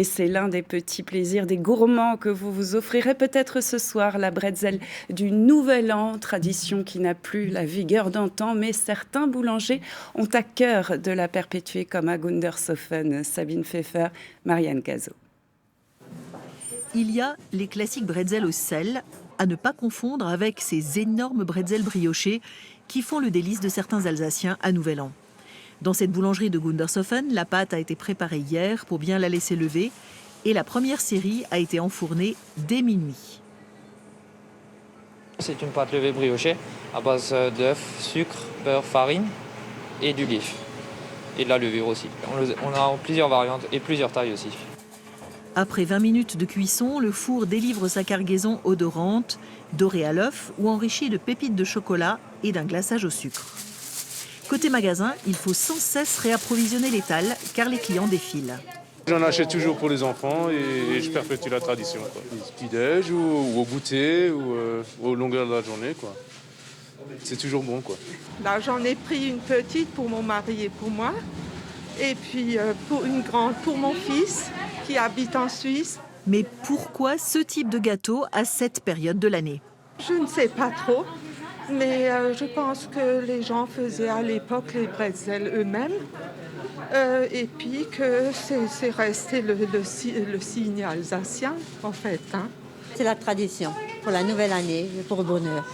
Et c'est l'un des petits plaisirs des gourmands que vous vous offrirez peut-être ce soir, la bretzel du Nouvel An, tradition qui n'a plus la vigueur d'antan, mais certains boulangers ont à cœur de la perpétuer comme à Gundershofen. Sabine Pfeffer, Marianne Cazot. Il y a les classiques bretzels au sel, à ne pas confondre avec ces énormes bretzels briochés qui font le délice de certains Alsaciens à Nouvel An. Dans cette boulangerie de Gundershofen, la pâte a été préparée hier pour bien la laisser lever et la première série a été enfournée dès minuit. C'est une pâte levée briochée à base d'œufs, sucre, beurre, farine et d'huile. Et de la levure aussi. On a plusieurs variantes et plusieurs tailles aussi. Après 20 minutes de cuisson, le four délivre sa cargaison odorante, dorée à l'œuf ou enrichie de pépites de chocolat et d'un glaçage au sucre. Côté magasin, il faut sans cesse réapprovisionner l'étal car les clients défilent. J'en achète toujours pour les enfants et je perpétue la tradition. Petit-déj ou au goûter ou aux longueurs de la journée. C'est toujours bon. Là, j'en ai pris une petite pour mon mari et pour moi. Et puis pour une grande pour mon fils qui habite en Suisse. Mais pourquoi ce type de gâteau à cette période de l'année? Je ne sais pas trop, mais je pense que les gens faisaient à l'époque les bretzels eux-mêmes. Et puis que c'est resté le signe alsacien, en fait. C'est la tradition, pour la nouvelle année, pour le bonheur.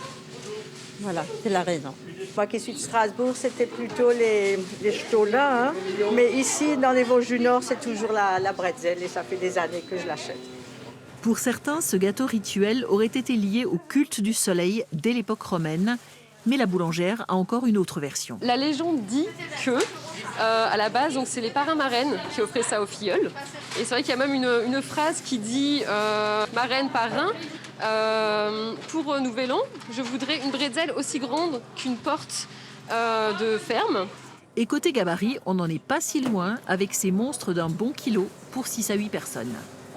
Voilà, c'est la raison. Moi qui suis de Strasbourg, c'était plutôt les Stollen. Mais ici, dans les Vosges du Nord, c'est toujours la bretzel et ça fait des années que je l'achète. Pour certains, ce gâteau rituel aurait été lié au culte du soleil dès l'époque romaine. Mais la boulangère a encore une autre version. La légende dit que, à la base, c'est les parrains-marraines qui offraient ça aux filleuls. Et c'est vrai qu'il y a même une phrase qui dit marraine, parrain. Pour Nouvel An, je voudrais une bretzel aussi grande qu'une porte de ferme. Et côté gabarit, on n'en est pas si loin avec ces monstres d'un bon kilo pour 6 à 8 personnes.